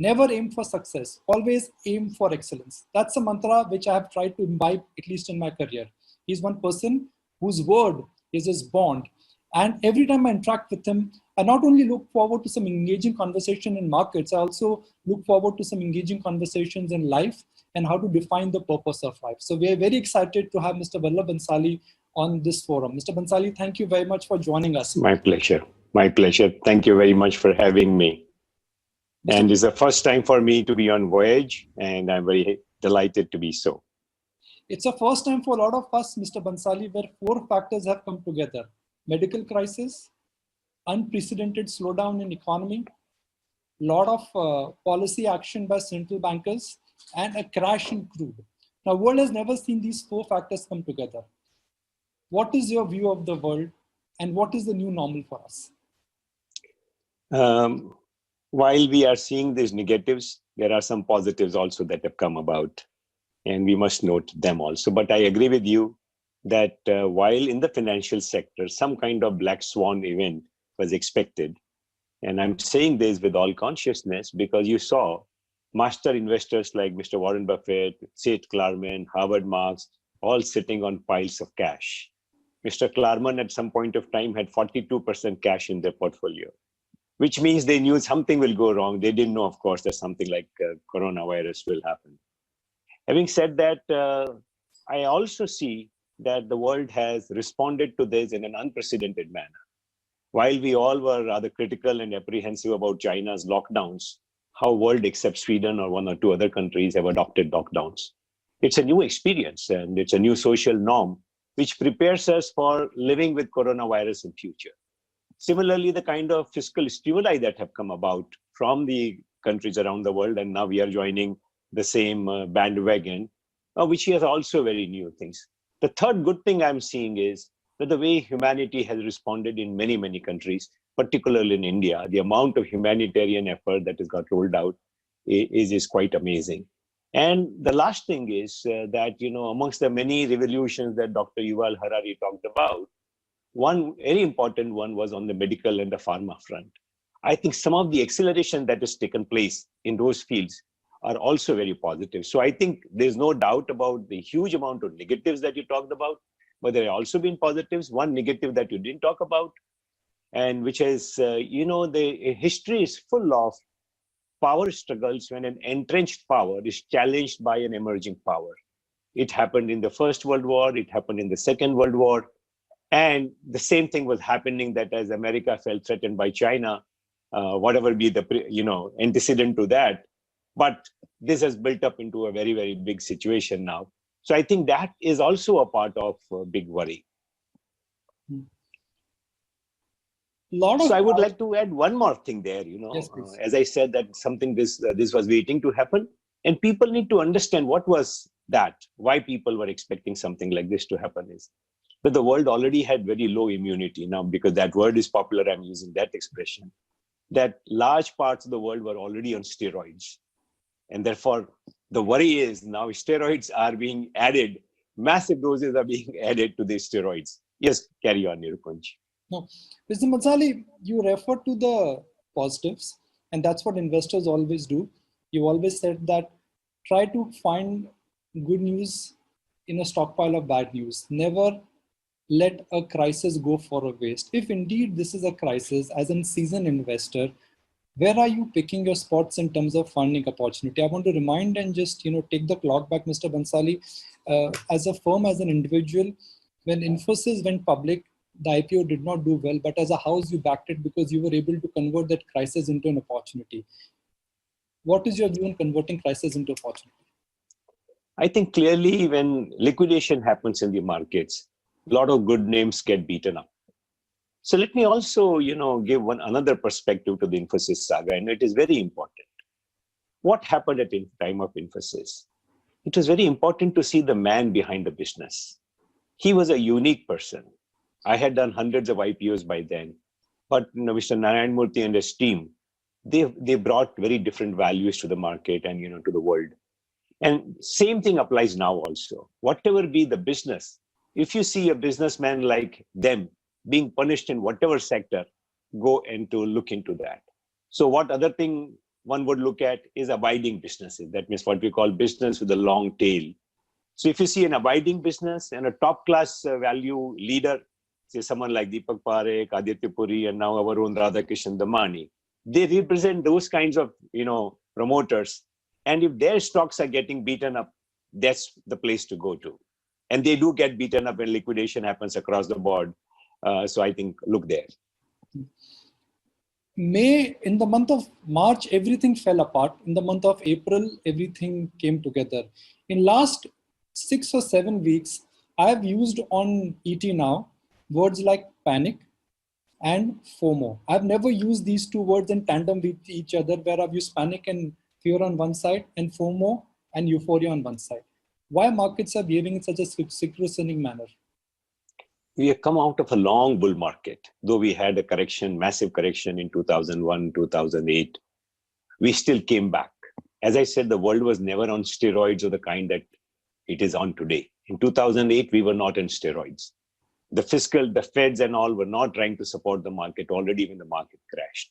Never aim for success, always aim for excellence. That's a mantra which I have tried to imbibe, at least in my career. He's one person whose word is his bond. And every time I interact with him, I not only look forward to some engaging conversation in markets, I also look forward to some engaging conversations in life and how to define the purpose of life. So we are very excited to have Mr. Vallabh Bhanshali on this forum. Mr. Bhanshali, thank you very much for joining us. My pleasure. My pleasure. Thank you very much for having me. And it's the first time for me to be on Voyage, and I'm very delighted to be so. It's a first time for a lot of us, Mr. Bhanshali, where four factors have come together: medical crisis, unprecedented slowdown in economy, lot of policy action by central bankers, and a crash in crude. Now, world has never seen these four factors come together. What is your view of the world, and what is the new normal for us? While we are seeing these negatives, there are some positives also that have come about, and we must note them also. But I agree with you that while in the financial sector, some kind of black swan event was expected, and I'm saying this with all consciousness because you saw master investors like Mr. Warren Buffett, Sid Klarman, Howard Marks, all sitting on piles of cash. Mr. Klarman at some point of time had 42% cash in their portfolio, which means they knew something will go wrong. They didn't know, of course, that something like coronavirus will happen. Having said that, I also see that the world has responded to this in an unprecedented manner. While we all were rather critical and apprehensive about China's lockdowns, how world except Sweden or one or two other countries have adopted lockdowns. It's a new experience and it's a new social norm which prepares us for living with coronavirus in future. Similarly, the kind of fiscal stimuli that have come about from the countries around the world, and now we are joining the same bandwagon, which is also very new things. The third good thing I'm seeing is that the way humanity has responded in many, many countries, particularly in India, the amount of humanitarian effort that has got rolled out is quite amazing. And the last thing is that, amongst the many revolutions that Dr. Yuval Harari talked about, one very important one was on the medical and the pharma front. I think some of the acceleration that has taken place in those fields are also very positive. So I think there's no doubt about the huge amount of negatives that you talked about, but there have also been positives. One negative that you didn't talk about, and which is, the history is full of power struggles when an entrenched power is challenged by an emerging power. It happened in the First World War, it happened in the Second World War, and the same thing was happening that as America felt threatened by China, whatever be the antecedent to that. But this has built up into a very, very big situation now. So I think that is also a part of big worry. So I would like to add one more thing there, Yes, as I said that something this was waiting to happen, and people need to understand what was that, why people were expecting something like this to happen is that the world already had very low immunity now, because that word is popular, I'm using that expression, that large parts of the world were already on steroids. And therefore, the worry is now steroids are being added, massive doses are being added to these steroids. Yes, carry on, Nirupanj. No, Mr. Bhanshali, you refer to the positives, and that's what investors always do. You always said that try to find good news in a stockpile of bad news. Never let a crisis go for a waste. If indeed this is a crisis, as a seasoned investor, where are you picking your spots in terms of funding opportunity? I want to remind and just take the clock back, Mr. Bhanshali. As a firm, as an individual, when Infosys went public, the IPO did not do well, but as a house, you backed it because you were able to convert that crisis into an opportunity. What is your view on converting crisis into opportunity? I think clearly when liquidation happens in the markets, a lot of good names get beaten up. So let me also, give another perspective to the Infosys saga, and it is very important. What happened at the time of Infosys? It was very important to see the man behind the business. He was a unique person. I had done hundreds of IPOs by then, but Mr. Narayan Murthy and his team, they brought very different values to the market and to the world. And same thing applies now also. Whatever be the business, if you see a businessman like them being punished in whatever sector, go and to look into that. So what other thing one would look at is abiding businesses. That means what we call business with a long tail. So if you see an abiding business and a top class value leader, say someone like Deepak Parekh, Aditya Puri, and now our own Radhakishan Damani, they represent those kinds of promoters. And if their stocks are getting beaten up, that's the place to go to. And they do get beaten up when liquidation happens across the board. So I think look there. In the month of March, everything fell apart. In the month of April, everything came together. In last 6 or 7 weeks, I have used on ET Now words like panic and FOMO. I've never used these two words in tandem with each other, where I've used panic and fear on one side and FOMO and euphoria on one side. Why markets are behaving in such a synchronizing manner? We have come out of a long bull market, though we had a correction, massive correction in 2001, 2008. We still came back. As I said, the world was never on steroids of the kind that it is on today. In 2008, we were not on steroids. The Feds and all were not trying to support the market already when the market crashed.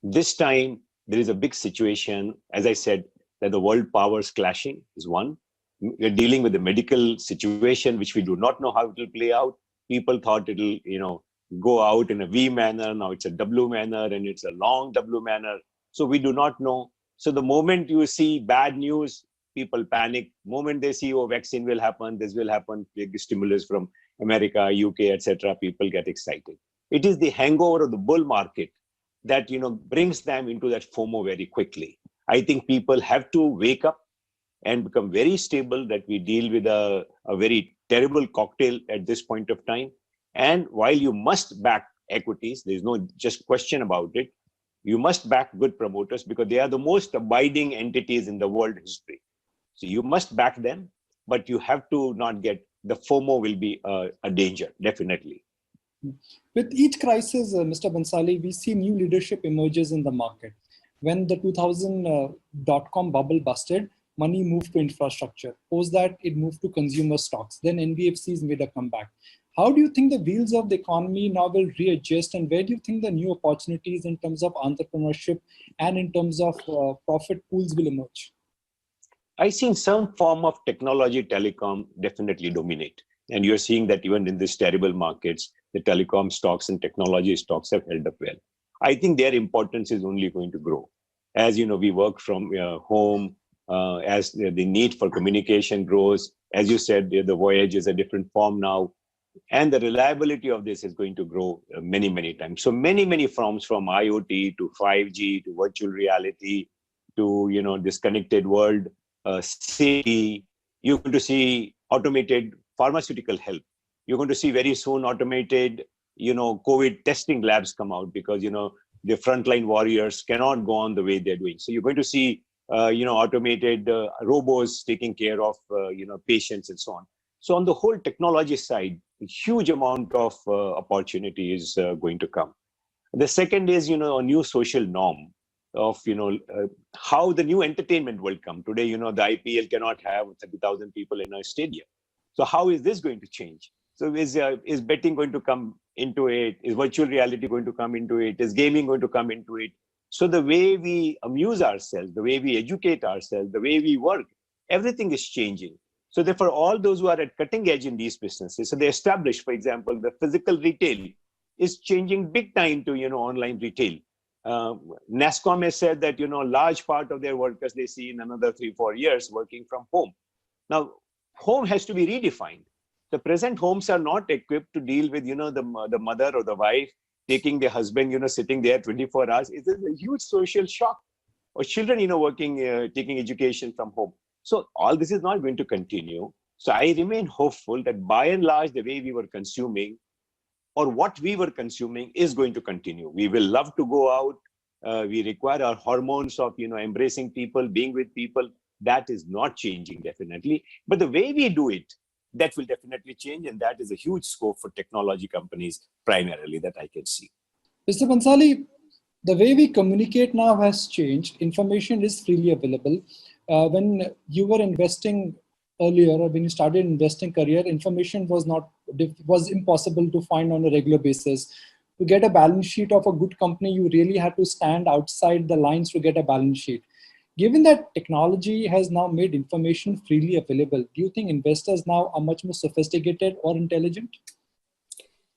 This time, there is a big situation. As I said, that the world powers clashing is one. We're dealing with the medical situation, which we do not know how it will play out. People thought it'll, go out in a V manner. Now it's a W manner, and it's a long W manner. So we do not know. So the moment you see bad news, people panic. Moment they see, vaccine will happen, this will happen, big stimulus from America, UK, etc., people get excited. It is the hangover of the bull market that brings them into that FOMO very quickly. I think people have to wake up and become very stable, that we deal with a very terrible cocktail at this point of time. And while you must back equities, there's no just question about it, you must back good promoters because they are the most abiding entities in the world history. So you must back them, but you have to not get, the FOMO will be a danger, definitely. With each crisis, Mr. Bhanshali, we see new leadership emerges in the market. When the 2000 dot-com bubble busted, money moved to infrastructure. Post that, it moved to consumer stocks. Then NBFCs made a comeback. How do you think the wheels of the economy now will readjust, and where do you think the new opportunities in terms of entrepreneurship and in terms of profit pools will emerge? I think some form of technology, telecom definitely dominate. And you're seeing that even in these terrible markets, the telecom stocks and technology stocks have held up well. I think their importance is only going to grow. As we work from home, as the need for communication grows, as you said, the voyage is a different form now, and the reliability of this is going to grow many, many times. So many forms, from IoT to 5G to virtual reality to this connected world, safety. You're going to see automated pharmaceutical health. You're going to see very soon automated COVID testing labs come out, because the frontline warriors cannot go on the way they're doing. So you're going to see automated robots taking care of patients and so on. So on the whole technology side, a huge amount of opportunity is going to come. The second is a new social norm of how the new entertainment will come. Today, the IPL cannot have 30,000 people in a stadium. So how is this going to change? So is betting going to come into it? Is virtual reality going to come into it? Is gaming going to come into it? So the way we amuse ourselves, the way we educate ourselves, the way we work, everything is changing. So therefore, all those who are at cutting edge in these businesses, so they establish, for example, the physical retail is changing big time to online retail. NASCOM has said that large part of their workers they see in another 3-4 years working from home. Now, home has to be redefined. The present homes are not equipped to deal with the mother or the wife taking their husband sitting there 24 hours. It is a huge social shock. Or children working taking education from home. So all this is not going to continue. So I remain hopeful that by and large the way we were consuming, or what we were consuming, is going to continue. We will love to go out. We require our hormones of embracing people, being with people. That is not changing, definitely. But the way we do it, that will definitely change, and that is a huge scope for technology companies primarily that I can see. Mr. Bhanshali, the way we communicate now has changed. Information is freely available. When you were investing earlier, or when you started investing career, information was impossible to find on a regular basis. To get a balance sheet of a good company, you really had to stand outside the lines to get a balance sheet. Given that technology has now made information freely available, do you think investors now are much more sophisticated or intelligent?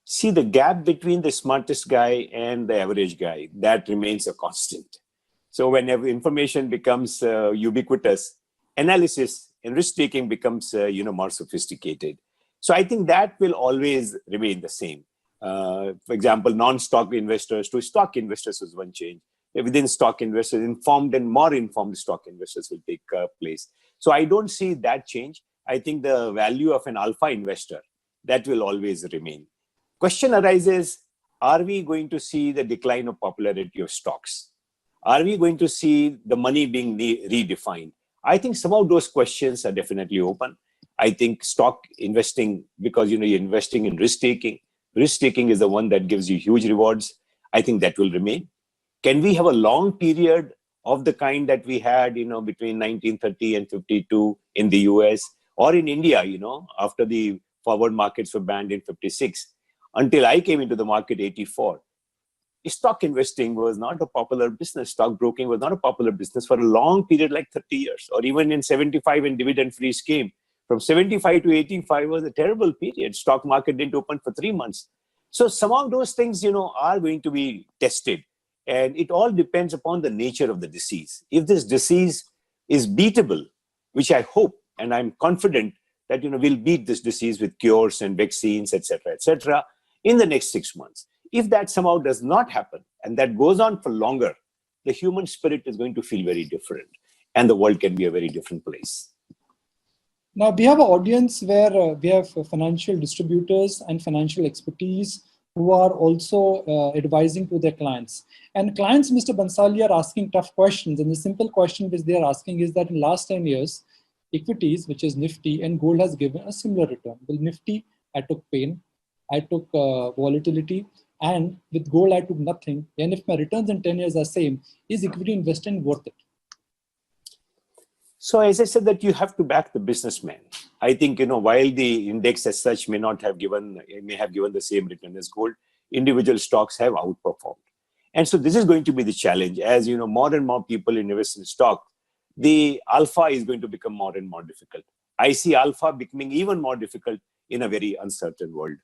See, the gap between the smartest guy and the average guy, that remains a constant. So whenever information becomes ubiquitous, analysis and risk-taking becomes more sophisticated. So I think that will always remain the same. For example, non-stock investors to stock investors is one change. Within stock investors, informed and more informed stock investors will take place. So I don't see that change. I think the value of an alpha investor, that will always remain. Question arises, are we going to see the decline of popularity of stocks? Are we going to see the money being redefined? I think some of those questions are definitely open. I think stock investing, because you're investing in risk-taking. Risk-taking is the one that gives you huge rewards. I think that will remain. Can we have a long period of the kind that we had, between 1930 and 52 in the US or in India, after the forward markets were banned in 56, until I came into the market 84? Stock investing was not a popular business. Stock broking was not a popular business for a long period, like 30 years, or even in 75 when dividend freeze came. From 75 to 85 was a terrible period. Stock market didn't open for 3 months. So some of those things, are going to be tested. And it all depends upon the nature of the disease. If this disease is beatable, which I hope, and I'm confident that, we'll beat this disease with cures and vaccines, etc., in the next 6 months. If that somehow does not happen, and that goes on for longer, the human spirit is going to feel very different, and the world can be a very different place. Now, we have an audience where we have financial distributors and financial expertise who are also advising to their clients. And clients, Mr. Bhanshali, are asking tough questions. And the simple question which they are asking is that in the last 10 years, equities, which is Nifty, and gold has given a similar return. With Nifty, I took pain, I took volatility, and with gold, I took nothing. And if my returns in 10 years are same, is equity investing worth it? So as I said, that you have to back the businessman. I think, while the index as such may have given the same return as gold, individual stocks have outperformed. And so this is going to be the challenge. As more and more people invest in stock, the alpha is going to become more and more difficult. I see alpha becoming even more difficult in a very uncertain world.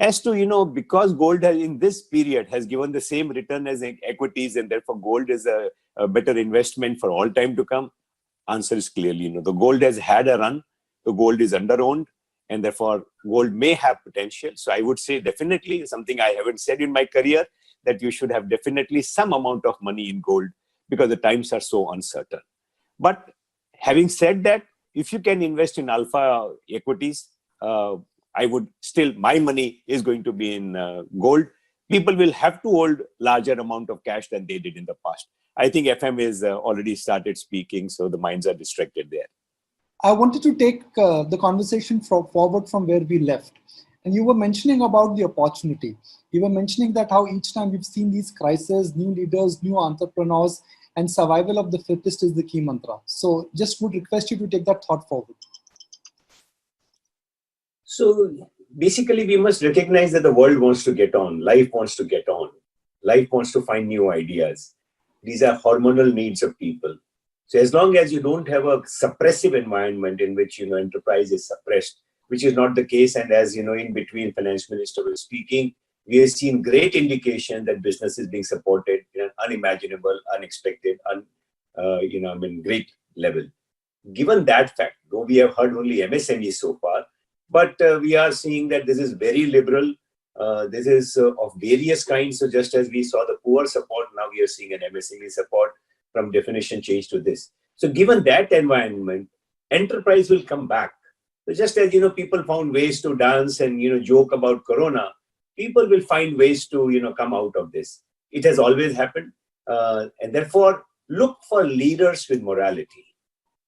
As to, because gold in this period has given the same return as equities, and therefore gold is a better investment for all time to come, answer is clearly, the gold has had a run, the gold is under-owned, and therefore gold may have potential. So I would say definitely something I haven't said in my career, that you should have definitely some amount of money in gold because the times are so uncertain. But having said that, if you can invest in alpha equities, I would still, my money is going to be in gold. People will have to hold larger amount of cash than they did in the past. I think FM is already started speaking, so the minds are distracted there. I wanted to take the conversation forward from where we left. And you were mentioning about the opportunity. You were mentioning that how each time we've seen these crises, new leaders, new entrepreneurs, and survival of the fittest is the key mantra. So just would request you to take that thought forward. So basically, we must recognize that the world wants to get on. Life wants to get on. Life wants to find new ideas. These are hormonal needs of people. So as long as you don't have a suppressive environment in which, enterprise is suppressed, which is not the case. And as in between finance minister was speaking, we have seen great indication that business is being supported in an unimaginable, unexpected, great level. Given that fact, though we have heard only MSME so far, but we are seeing that this is very liberal. This is of various kinds. So just as we saw the poor support, now we are seeing an MSME support from definition change to this. So given that environment, enterprise will come back. So just as, people found ways to dance and, joke about Corona, people will find ways to, come out of this. It has always happened. And therefore, look for leaders with morality.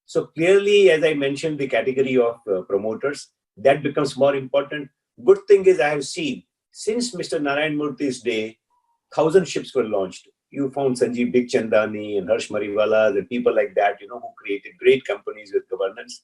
So clearly, as I mentioned, the category of promoters, that becomes more important. Good thing is I have seen, since Mr. Narayan Murthy's day, 1,000 ships were launched. You found Sanjeev Bikhchandani and Harsh Mariwala and people like that, who created great companies with governance.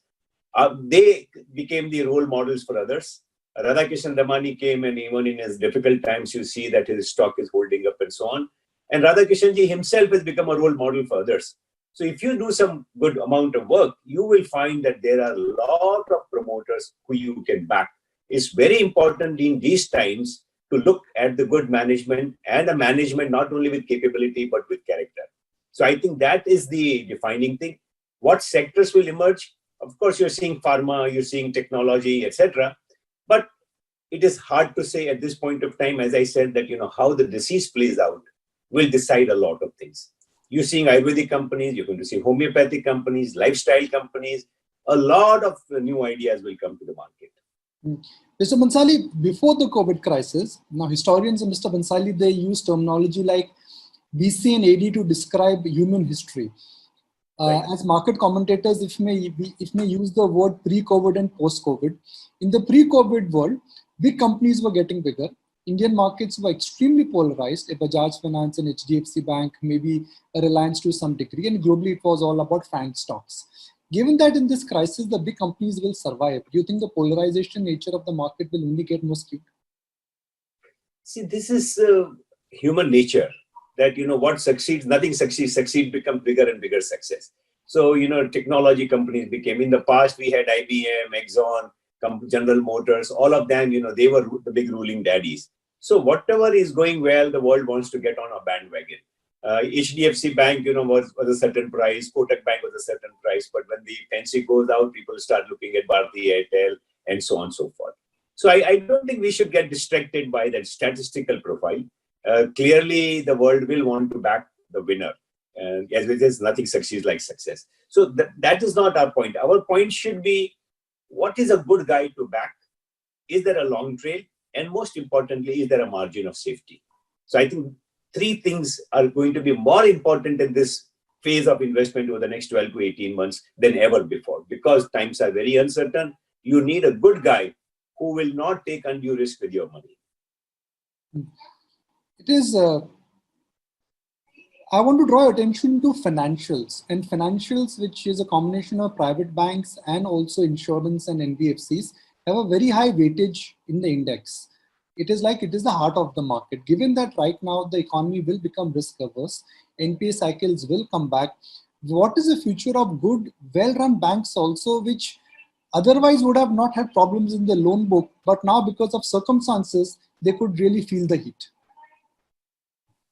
They became the role models for others. Radhakishan Damani came, and even in his difficult times, you see that his stock is holding up and so on. And Radhakishan ji himself has become a role model for others. So if you do some good amount of work, you will find that there are a lot of promoters who you can back. It's very important in these times to look at the good management, and a management not only with capability but with character. So I think that is the defining thing. What sectors will emerge? Of course, you're seeing pharma, you're seeing technology, etc. But it is hard to say at this point of time, as I said, that how the disease plays out will decide a lot of things. You're seeing Ayurvedic companies, you're going to see homeopathic companies, lifestyle companies. A lot of new ideas will come to the market. Mr. Bhansali, before the COVID crisis, now historians and Mr. Bhansali, they use terminology like BC and AD to describe human history. Right. As market commentators, if may use the word pre-COVID and post-COVID. In the pre-COVID world, big companies were getting bigger. Indian markets were extremely polarized. A Bajaj Finance and HDFC Bank, maybe a Reliance to some degree, and globally it was all about FANG stocks. Given that in this crisis, the big companies will survive, do you think the polarization nature of the market will only get more skewed? See, this is human nature. That what succeeds, nothing succeed becomes bigger and bigger success. So technology companies became, in the past we had IBM, Exxon, General Motors, all of them, they were the big ruling daddies. So whatever is going well, the world wants to get on a bandwagon. HDFC Bank, was a certain price, Kotak Bank was a certain price, but when the fancy goes out, people start looking at Bharti Airtel and so on and so forth. So I don't think we should get distracted by that statistical profile. Clearly, the world will want to back the winner. As it is, nothing succeeds like success. So that is not our point. Our point should be, what is a good guy to back? Is there a long trail? And most importantly, is there a margin of safety? So I think three things are going to be more important in this phase of investment over the next 12 to 18 months than ever before. Because times are very uncertain, you need a good guy who will not take undue risk with your money. It is, I want to draw attention to financials, and financials, which is a combination of private banks and also insurance and NBFCs, have a very high weightage in the index. It is the heart of the market. Given that right now the economy will become risk averse, NPA cycles will come back. What is the future of good, well-run banks also, which otherwise would have not had problems in the loan book, but now because of circumstances, they could really feel the heat?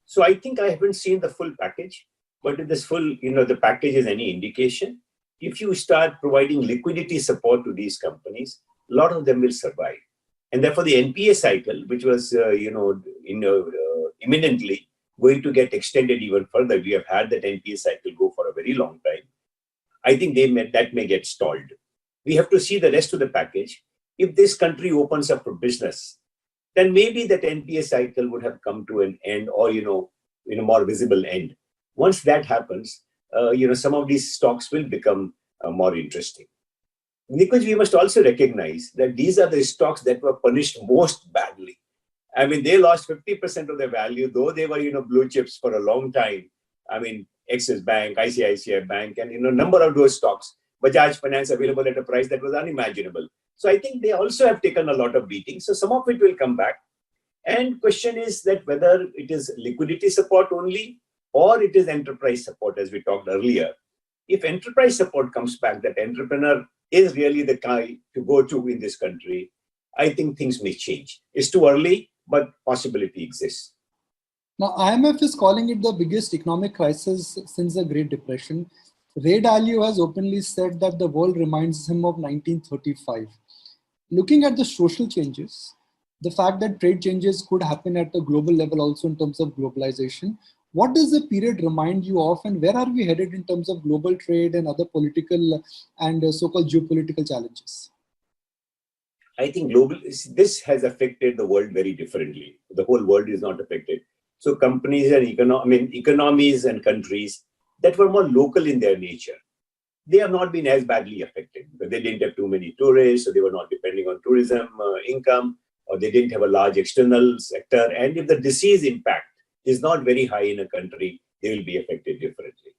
So I think I haven't seen the full package, but if this full, the package is any indication, if you start providing liquidity support to these companies, a lot of them will survive. And therefore the NPA cycle, which was, imminently going to get extended even further, we have had that NPA cycle go for a very long time. I think that may get stalled. We have to see the rest of the package. If this country opens up for business, then maybe that NPA cycle would have come to an end, or, in a more visible end. Once that happens, some of these stocks will become more interesting. Because we must also recognize that these are the stocks that were punished most badly. I mean, they lost 50% of their value, though they were, blue chips for a long time. I mean, Axis Bank, ICICI Bank, and, number of those stocks. Bajaj Finance available at a price that was unimaginable. So I think they also have taken a lot of beating. So some of it will come back. And question is that whether it is liquidity support only or it is enterprise support, as we talked earlier. If enterprise support comes back, that entrepreneur is really the guy to go to in this country, I think things may change. It's too early, but possibility exists. Now, IMF is calling it the biggest economic crisis since the Great Depression. Ray Dalio has openly said that the world reminds him of 1935. Looking at the social changes, the fact that trade changes could happen at the global level also in terms of globalization, what does the period remind you of, and where are we headed in terms of global trade and other political and so-called geopolitical challenges? I think this has affected the world very differently. The whole world is not affected. So companies and economies and countries that were more local in their nature, they have not been as badly affected because they didn't have too many tourists, so they were not depending on tourism income, or they didn't have a large external sector. And if the disease impact is not very high in a country, they will be affected differently.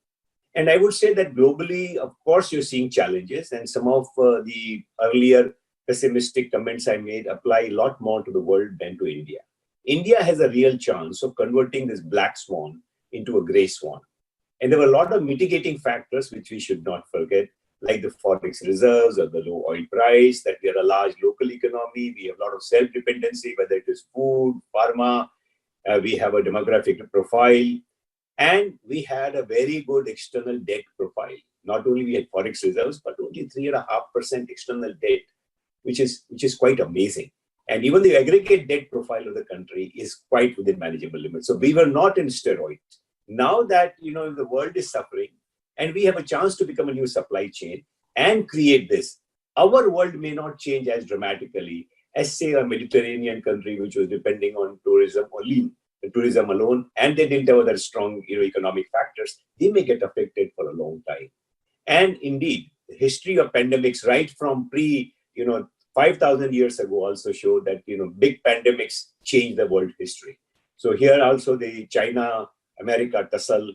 And I would say that globally, of course, you're seeing challenges, and some of the earlier pessimistic comments I made apply a lot more to the world than to India. India has a real chance of converting this black swan into a gray swan. And there were a lot of mitigating factors which we should not forget, like the forex reserves or the low oil price, that we are a large local economy, we have a lot of self-dependency, whether it is food, pharma, we have a demographic profile, and we had a very good external debt profile. Not only we had forex reserves, but only 3.5% external debt, which is quite amazing. And even the aggregate debt profile of the country is quite within manageable limits. So we were not in steroids. Now that the world is suffering, and we have a chance to become a new supply chain and create this, our world may not change as dramatically as, say, a Mediterranean country which was depending on tourism alone, and they didn't have other strong economic factors. They may get affected for a long time. And indeed, the history of pandemics right from 5,000 years ago also show that big pandemics change the world history. So here also the China-America tussle,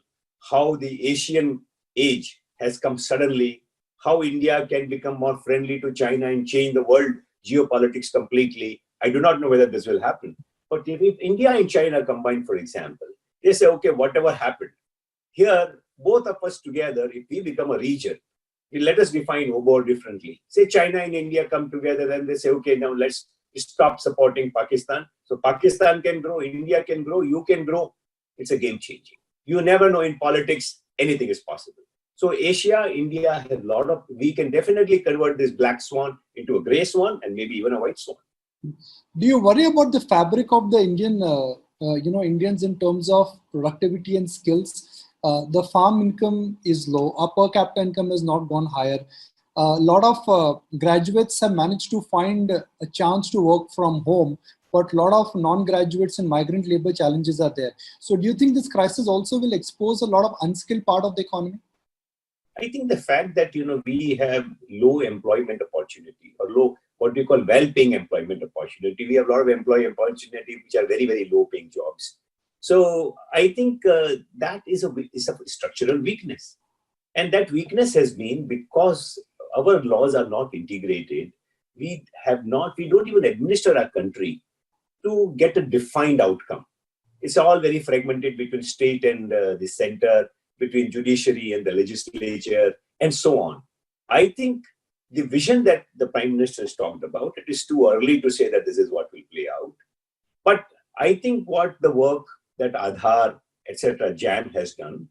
how the Asian age has come suddenly, how India can become more friendly to China and change the world geopolitics completely. I do not know whether this will happen. But if India and China combine, for example, they say, okay, whatever happened, here, both of us together, if we become a region, let us define OBOR differently. Say China and India come together and they say, okay, now let's stop supporting Pakistan. So Pakistan can grow, India can grow, you can grow. It's a game changing. You never know, in politics, anything is possible. So Asia, India have a lot of, we can definitely convert this black swan into a gray swan and maybe even a white swan. Do you worry about the fabric of the Indians in terms of productivity and skills? The farm income is low, our per capita income has not gone higher. A lot of graduates have managed to find a chance to work from home, but a lot of non-graduates and migrant labor challenges are there. So do you think this crisis also will expose a lot of unskilled part of the economy? I think the fact that we have low employment opportunity, or low, what we call well-paying employment opportunity. We have a lot of employment opportunity which are very, very low-paying jobs. So I think that is a structural weakness. And that weakness has been because our laws are not integrated. We don't even administer our country to get a defined outcome. It's all very fragmented between state and the center, between judiciary and the legislature, and so on. I think the vision that the Prime Minister has talked about, it is too early to say that this is what will play out. But I think what the work that Aadhaar, etc., JAM has done,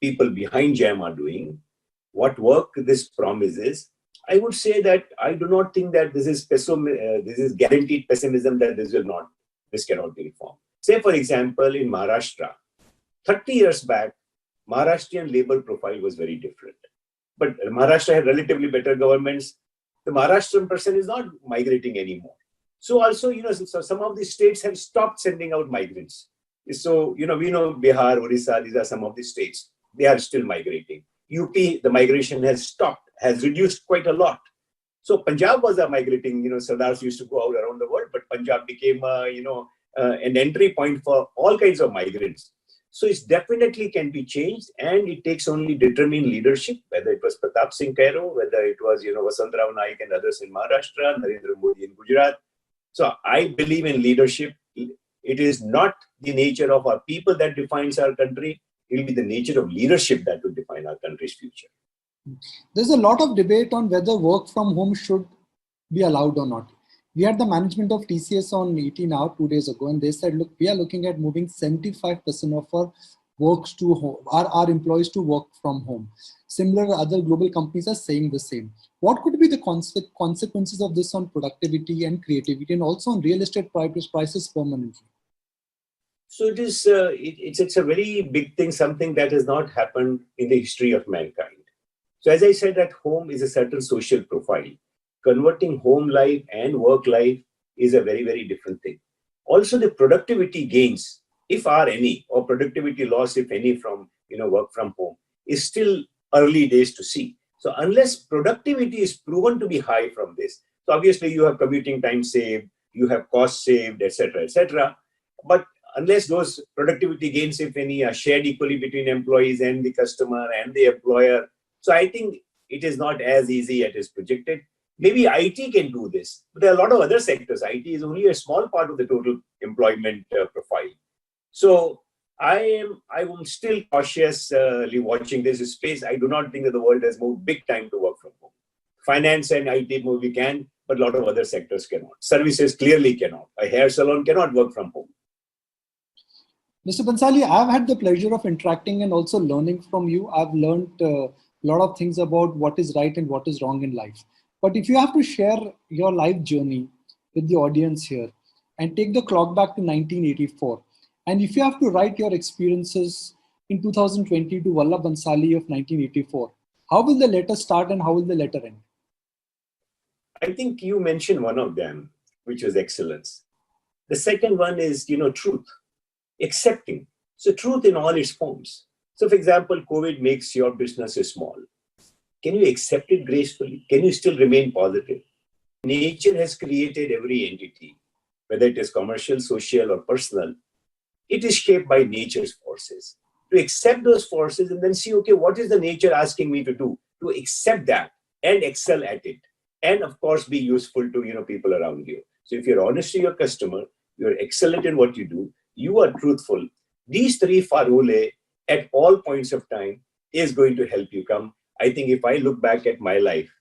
people behind JAM are doing, what work this promises, I would say that I do not think that this is guaranteed pessimism that this cannot be reformed. Say, for example, in Maharashtra, 30 years back, Maharashtrian labor profile was very different. But Maharashtra had relatively better governments. The Maharashtrian person is not migrating anymore. So also, so some of these states have stopped sending out migrants. So, we know Bihar, Orissa, these are some of the states. They are still migrating. UP, the migration has stopped, has reduced quite a lot. So Punjab was migrating, Sardars used to go out around the world, but Punjab became, an entry point for all kinds of migrants. So it definitely can be changed, and it takes only determined leadership, whether it was Pratap Singh Kairo, whether it was, Vasantrao Naik and others in Maharashtra, Narendra Modi in Gujarat. So I believe in leadership. It is not the nature of our people that defines our country. It will be the nature of leadership that will define our country's future. There's a lot of debate on whether work from home should be allowed or not. We had the management of TCS on 18 Hour 2 days ago, and they said, look, we are looking at moving 75% of our works to home, our employees to work from home. Similar, other global companies are saying the same. What could be the consequences of this on productivity and creativity, and also on real estate prices permanently? So it's a very big thing, something that has not happened in the history of mankind. So as I said, that home is a certain social profile. Converting home life and work life is a very, very different thing. Also, the productivity gains, if are any, or productivity loss, if any, from work from home, is still early days to see. So unless productivity is proven to be high from this, so obviously you have commuting time saved, you have cost saved, etc., etc. But unless those productivity gains, if any, are shared equally between employees and the customer and the employer, so I think it is not as easy as is projected. Maybe IT can do this, but there are a lot of other sectors. IT is only a small part of the total employment profile. So I am still cautiously watching this space. I do not think that the world has moved big time to work from home. Finance and IT maybe can, but a lot of other sectors cannot. Services clearly cannot. A hair salon cannot work from home. Mr. Bhanshali, I've had the pleasure of interacting and also learning from you. I've learned a lot of things about what is right and what is wrong in life. But if you have to share your life journey with the audience here and take the clock back to 1984, and if you have to write your experiences in 2020 to Vallabh Bhanshali of 1984, how will the letter start and how will the letter end? I think you mentioned one of them, which was excellence. The second one is, truth, accepting. So truth in all its forms. So for example, COVID makes your business small. Can you accept it gracefully? Can you still remain positive? Nature has created every entity, whether it is commercial, social, or personal. It is shaped by nature's forces. To accept those forces and then see, okay, what is the nature asking me to do? To accept that and excel at it. And of course, be useful to people around you. So if you're honest to your customer, you're excellent in what you do, you are truthful. These three formulae at all points of time is going to help you come. I think if I look back at my life,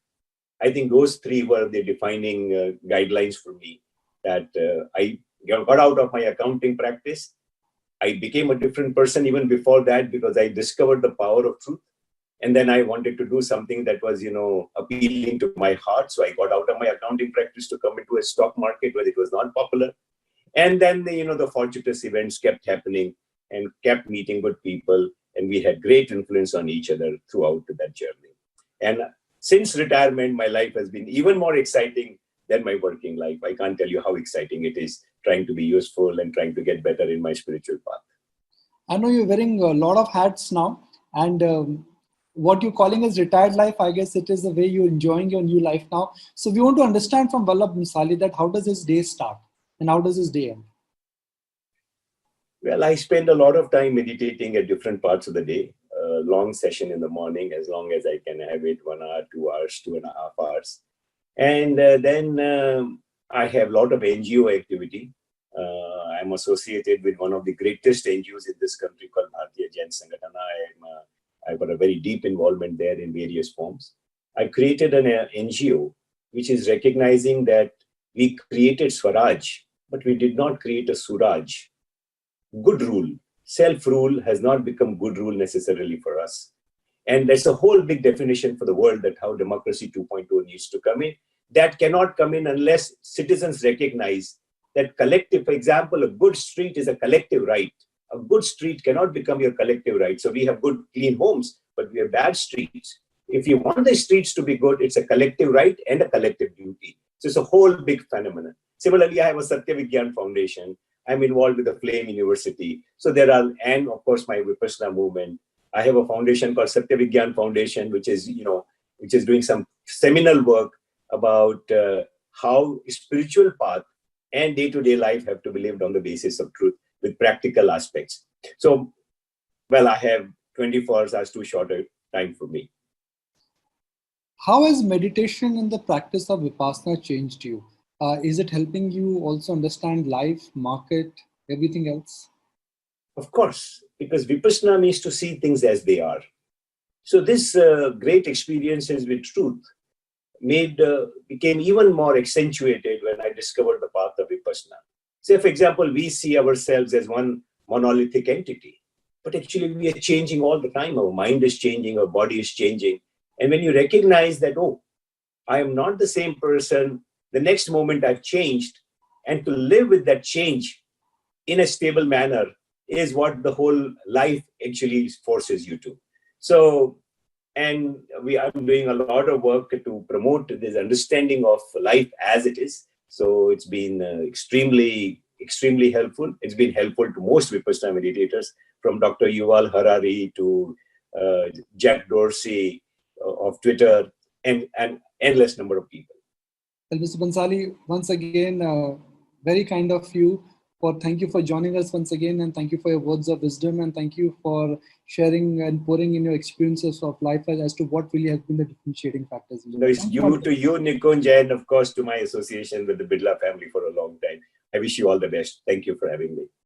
I think those three were the defining guidelines for me, that I got out of my accounting practice. I became a different person even before that because I discovered the power of truth. And then I wanted to do something that was, appealing to my heart. So I got out of my accounting practice to come into a stock market where it was not popular. And then, the fortuitous events kept happening and kept meeting good people. And we had great influence on each other throughout that journey. And since retirement, my life has been even more exciting than my working life. I can't tell you how exciting it is trying to be useful and trying to get better in my spiritual path. I know you're wearing a lot of hats now, and what you're calling as retired life, I guess it is the way you're enjoying your new life now. So we want to understand from Vallabh Bhanshali that how does his day start and how does his day end? Well, I spend a lot of time meditating at different parts of the day. A long session in the morning, as long as I can have it, 1 hour, 2 hours, 2.5 hours. And then I have a lot of NGO activity. I'm associated with one of the greatest NGOs in this country called Bharatiya Jain Sangatana. I've got a very deep involvement there in various forms. I created an NGO which is recognizing that we created Swaraj, but we did not create a Suraj. Good rule, self-rule has not become good rule necessarily for us. And there's a whole big definition for the world that how democracy 2.0 needs to come in. That cannot come in unless citizens recognize that collective, for example, a good street is a collective right. A good street cannot become your collective right. So we have good, clean homes, but we have bad streets. If you want the streets to be good, it's a collective right and a collective duty. So it's a whole big phenomenon. Similarly, I have a Satya Vigyan Foundation. I'm involved with the Flame University. So there are, and of course, my Vipassana movement. I have a foundation called Satya Vigyan Foundation, which is doing some seminal work about how spiritual path and day-to-day life have to be lived on the basis of truth with practical aspects. So, well, I have 24 hours as too short a time for me. How has meditation and the practice of Vipassana changed you? Is it helping you also understand life, market, everything else? Of course, because Vipassana means to see things as they are. So this great experiences with truth became even more accentuated when I discovered the path of Vipassana. Say, for example, we see ourselves as one monolithic entity, but actually we are changing all the time. Our mind is changing, our body is changing. And when you recognize that, oh, I am not the same person, the next moment I've changed, and to live with that change in a stable manner is what the whole life actually forces you to. So, and I'm doing a lot of work to promote this understanding of life as it is. So it's been extremely helpful. It's been helpful to most Vipassana meditators, from Dr. Yuval Harari to Jack Dorsey of Twitter, and an endless number of people. Well, Mr. Bhanshali, once again, very kind of you Thank you for joining us once again, and thank you for your words of wisdom, and thank you for sharing and pouring in your experiences of life as to what really has been the differentiating factors. No, it's due to you, Nikunj, and of course to my association with the Bidla family for a long time. I wish you all the best. Thank you for having me.